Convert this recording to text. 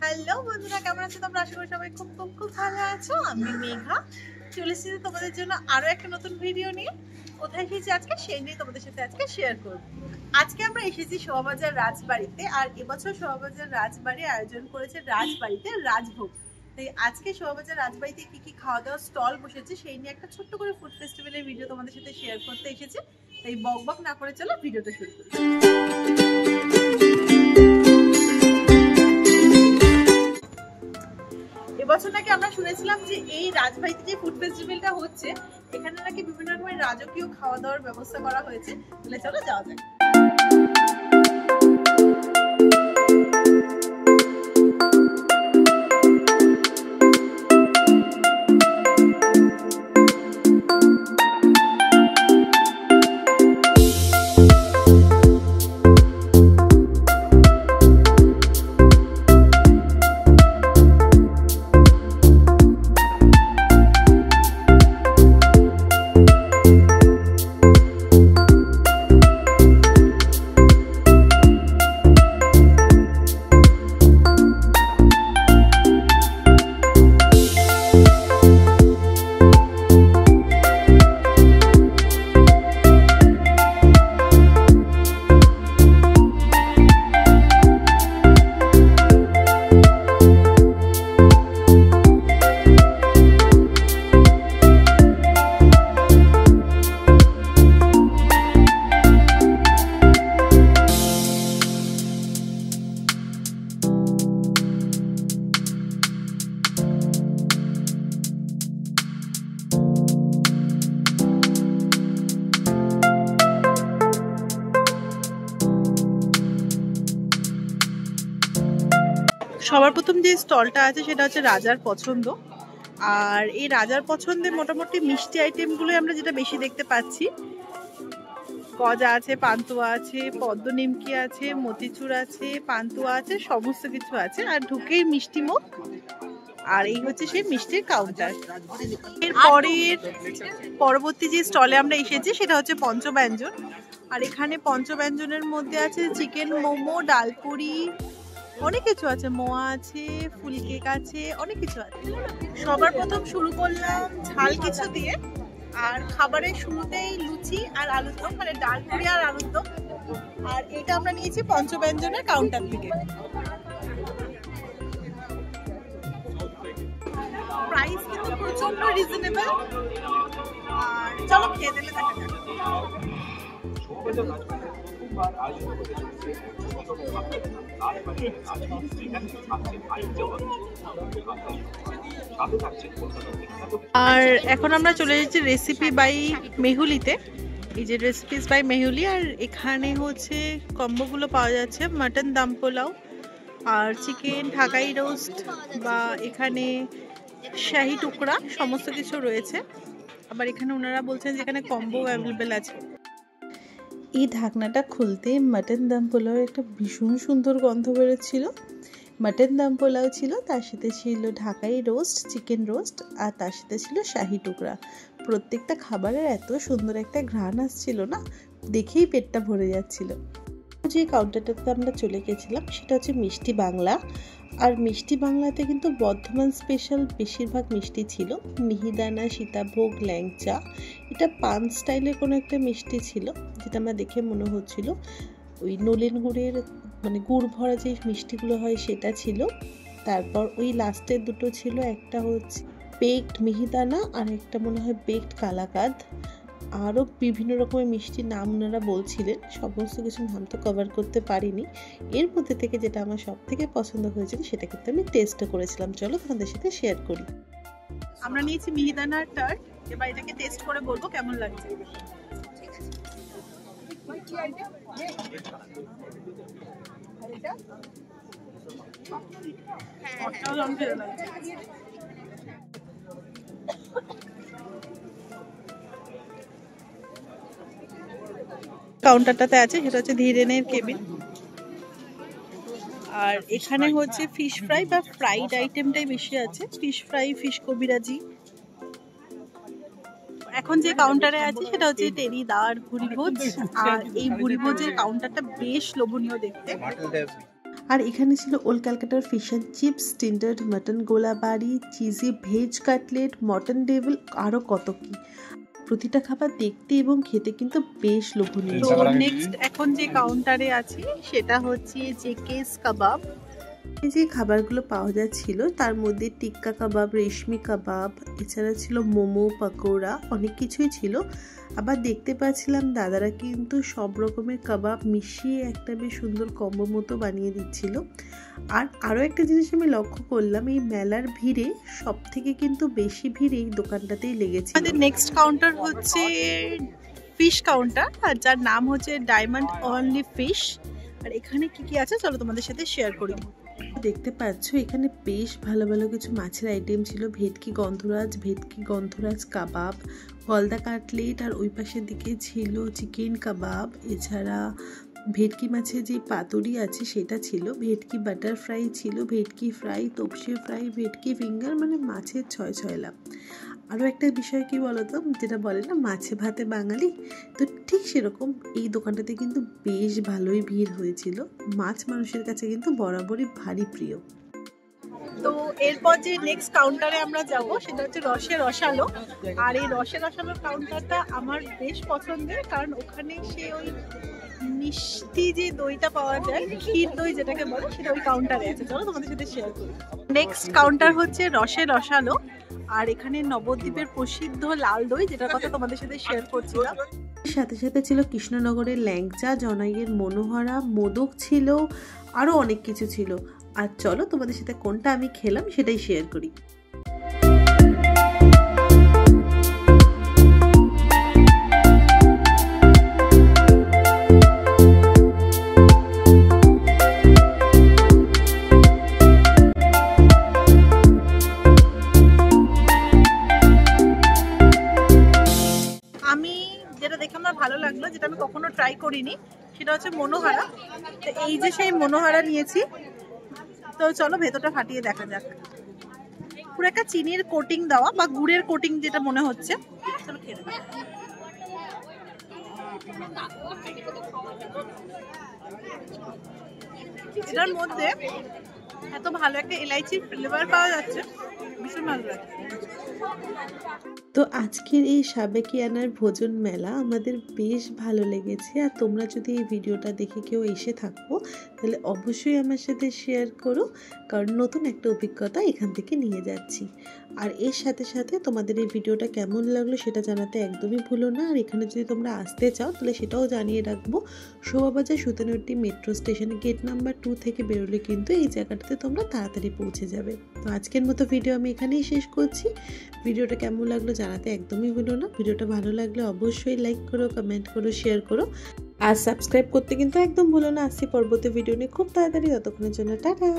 Hello বন্ধুরা, কেমন আছো তোমরা? আশা করি সবাই খুব খুব খুব ভালো আছো। আমি মেঘা চলে এসেছি তোমাদের জন্য আরো একটা নতুন ভিডিও নিয়ে। কোথায় এসেছি আজকে সেই নিয়ে তোমাদের সাথে আজকে শেয়ার করব। আজকে আমরা এসেছি শোভাবাজার রাজবাড়িতে, আর এবছর শোভাবাজার রাজবাড়ি আয়োজন করেছে রাজবাড়িতে রাজভোগ। তাই আজকে শোভাবাজার রাজবাড়িতে কি কি খাওয়া দাওয়ার স্টল বসেছে সেই নিয়ে একটা ছোট্ট করে ফুড ফেস্টিভ্যালের ভিডিও তোমাদের সাথে শেয়ার করতে এসেছি। তাই বক বক না করে চলো ভিডিওটা শুরু করি। এবছর নাকি আমরা শুনেছিলাম যে এই রাজবাড়িতে যে ফুড ফেস্টিভ্যালটা হচ্ছে এখানে নাকি বিভিন্ন রকমের রাজকীয় খাওয়া দাওয়ার ব্যবস্থা করা হয়েছে। তাহলে চলো যাওয়া যাক। সবার প্রথম যে স্টলটা আছে সেটা হচ্ছে রাজার পছন্দ। আর এই রাজার পছন্দে মোটামুটি মিষ্টি আইটেমগুলো আমরা যেটা বেশি দেখতে পাচ্ছি, গজা আছে, পান্তুয়া আছে, পদ্ম নিমকি আছে, মতিচুর আছে, পান্তুয়া আছে, সমস্ত কিছু আছে। আর ঢুকেই মিষ্টি মুখ, আর এই হচ্ছে সেই মিষ্টির কাউন্টার। পরবর্তী যে স্টলে আমরা এসেছি সেটা হচ্ছে পঞ্চব্যঞ্জন। আর এখানে পঞ্চব্যঞ্জনের মধ্যে আছে চিকেন মোমো, ডালপুরি, অনেক কিছু আছে, মোয়া আছে, ফুল কেক আছে, অনেক কিছু আছে। সবার প্রথম শুরু করলাম ঝাল কিছু দিয়ে, আর খাবারের শুরুতেই লুচি আর আলুর দম, মানে ডালপুরি আর আলুর দম। আর এটা আমরা নিয়েছি পঞ্চব্যঞ্জনের কাউন্টার থেকে। প্রাইস কিন্তু প্রচন্ড রিজনেবল। আর চলো খেয়ে দিলে দেখা যাক। আর এখন আমরা চলে এসেছি রেসিপি বাই মেহুলিতে। এই যে রেসিপিস বাই মেহুলি, আর এখানে হচ্ছে কম্বোগুলো পাওয়া যাচ্ছে মাটন দম পোলাও আর চিকেন ঢাকাই রোস্ট, বা এখানে শাহি টুকরা, সমস্ত কিছু রয়েছে। আবার এখানে ওনারা বলছেন যে এখানে কম্বো অ্যাভেলেবেল আছে। এই ঢাকনাটা খুলতে মাটন দম পোলাওয়ের একটা ভীষণ সুন্দর গন্ধ বেরোচ্ছিল। মাটন দম পোলাও ছিল, তার সাথে ছিল ঢাকাই রোস্ট, চিকেন রোস্ট, আর তার সাথে ছিল শাহি টুকরা। প্রত্যেকটা খাবারের এত সুন্দর একটা ঘ্রাণ আসছিল না, দেখেই পেটটা ভরে যাচ্ছিল। যে কাউন্টারটাতে আমরা চলে গেছিলাম সেটা হচ্ছে মিষ্টি বাংলা। আর মিষ্টি বাংলাতে কিন্তু বর্ধমান স্পেশাল বেশিরভাগ মিষ্টি ছিল। মিহিদানা, সীতাভোগ, ল্যাংচা, এটা পান স্টাইলের কোনো একটা মিষ্টি ছিল, যেটা আমার দেখে মনে হচ্ছিল ওই নলেন গুড়ের, মানে গুড় ভরা যে মিষ্টিগুলো হয় সেটা ছিল। তারপর ওই লাস্টের দুটো ছিল, একটা হচ্ছে বেকড মিহিদানা আর একটা মনে হয় বেকড কালাকাঁদ। আরও বিভিন্ন রকমের মিষ্টির নাম ওনারা বলছিলেন, সমস্ত কিছু নাম তো কভার করতে পারিনি। এর মধ্যে থেকে যেটা আমার সব থেকে পছন্দ হয়েছিল সেটা কিন্তু আমি টেস্টও করেছিলাম। চলো তোমাদের সাথে শেয়ার করি। আমরা নিয়েছি মিহিদানার টার্ট, এবার এটাকে টেস্ট করে বলবো কেমন লাগছে। কাউন্টারটাতে আছে সেটা হচ্ছে ধীরেনের কেবিন। আর এখানে হচ্ছে ফিশ ফ্রাই বা ফ্রাইড আইটেমটাই বেশি আছে, ফিশ ফ্রাই, ফিশ কবিরাজি। এখন যে কাউন্টারে আছে সেটা হচ্ছে টেরি দার ভুরিভোজ। আর এই ভুরিভোজের কাউন্টারটা বেশ লোভনীয় দেখতে। আর এখানে ছিল ওল্ড ক্যালকাটার fish and chips, tendered mutton গোলাবাড়ি, cheesy veg cutlet, mutton devil, আরও কত কি। প্রতিটা খাবার দেখতে এবং খেতে কিন্তু বেশ লোভনীয়। তো নেক্সট এখন যে কাউন্টারে আছি সেটা হচ্ছে জেকেস কাবাব। এই যে খাবারগুলো পাওয়া যাচ্ছিল তার মধ্যে টিক্কা কাবাব, রেশমি কাবাব, এছাড়া ছিল মোমো, পাকোড়া, অনেক কিছুই ছিল। আবার দেখতে পাচ্ছিলাম দাদারা কিন্তু সব রকমের কাবাব মিশিয়ে একটা বেশ সুন্দর কম্বো মতো বানিয়ে দিচ্ছিল। আর আরও একটা জিনিস আমি লক্ষ্য করলাম, এই মেলার ভিড়ে সব থেকে কিন্তু বেশি ভিড় এই দোকানটাতেই লেগেছে। আমাদের নেক্সট কাউন্টার হচ্ছে ফিশ কাউন্টার, আর যার নাম হচ্ছে ডায়মন্ড অনলি ফিশ। আর এখানে কি কি আছে চলো তোমাদের সাথে শেয়ার করি। দেখতে পাচ্ছ এখানে বেশ ভালো ভালো কিছু মাছের আইটেম ছিল। ভেটকি গন্ধরাজ কাবাব, গলদা কাটলেট, আর ওই পাশের দিকে ছিল চিকেন কাবাব। এছাড়া ভেটকি মাছের যে পাতুরি আছে সেটা ছিল, ভেটকি বাটার ফ্রাই ছিল, ভেটকি ফ্রাই, তপসে ফ্রাই, ভেটকি ফিঙ্গার, মানে মাছের ছয় লাভ। আরও একটা বিষয় কি বলতো, যেটা বলে না মাছে ভাতে বাঙালি, তো ঠিক সেরকম এই দোকানটাতে কিন্তু বেশ ভালোই ভিড় হয়েছিল। মাছ মানুষের কাছে কিন্তু বরাবরই ভারী প্রিয়। তো এরপর যে নেক্সট কাউন্টারে আমরা যাব সেটা হচ্ছে রসে রসালো। আর এই রসে রসালোর কাউন্টারটা আমার বেশ পছন্দের, কারণ ওখানে সে ওই মিষ্টি যে দইটা পাওয়া যায়, ক্ষীর দই যেটাকে বলে, সেটা ওই কাউন্টারে আছে। চলো তোমাদের সাথে শেয়ার করি। নেক্সট কাউন্টার হচ্ছে রসে রসালো, আর এখানে নবদ্বীপের প্রসিদ্ধ লাল দই, যেটার কথা তোমাদের সাথে শেয়ার করছিলাম। সাথে সাথে ছিল কৃষ্ণনগরের ল্যাংচা, জনাইয়ের মনোহরা, মোদক ছিল, আরও অনেক কিছু ছিল। আর চলো তোমাদের সাথে কোনটা আমি খেলাম সেটাই শেয়ার করি। ভালো লাগলো, যেটা আমি কখনো ট্রাই করিনি, সেটা হচ্ছে মনোহারা। তো এই যে সেই মনোহারা নিয়েছি। তো চলো ভেতরটা ফাটিয়ে দেখা যাক। পুরো একটা চিনির কোটিং দেওয়া বা গুড়ের কোটিং যেটা মনে হচ্ছে। চলো খেয়ে দেখা। এটার মধ্যে এত ভালো একটা এলাইচির ফ্লেভার পাওয়া যাচ্ছে, ভীষণ ভালো লাগছে। তো আজকের এই সাবেকিয়ানার ভোজন মেলা আমাদের বেশ ভালো লেগেছে। আর তোমরা যদি এই ভিডিওটা দেখে কেউ এসে থাকো তাহলে অবশ্যই আমার সাথে শেয়ার করো, কারণ নতুন একটা অভিজ্ঞতা এখান থেকে নিয়ে যাচ্ছি। আর এর সাথে সাথে তোমাদের এই ভিডিওটা কেমন লাগলো সেটা জানাতে একদমই ভুলো না। আর এখানে যদি তোমরা আসতে চাও তাহলে সেটাও জানিয়ে রাখবো। শোভাবাজার সুতানুটি মেট্রো স্টেশনে গেট নাম্বার 2 থেকে বেরোলে কিন্তু এই জায়গাটাতে তোমরা তাড়াতাড়ি পৌঁছে যাবে। তো আজকের মতো ভিডিও আমি এখানেই শেষ করছি। ভিডিওটা কেমন লাগলো জানাতে একদমই ভুলো না। ভিডিওটা ভালো লাগলে অবশ্যই লাইক করো, কমেন্ট করো, শেয়ার করো, আর সাবস্ক্রাইব করতে কিন্তু একদম ভুলো না। আসছি পরবর্তী ভিডিও নিয়ে খুব তাড়াতাড়ি। ততক্ষণের জন্য টাটা।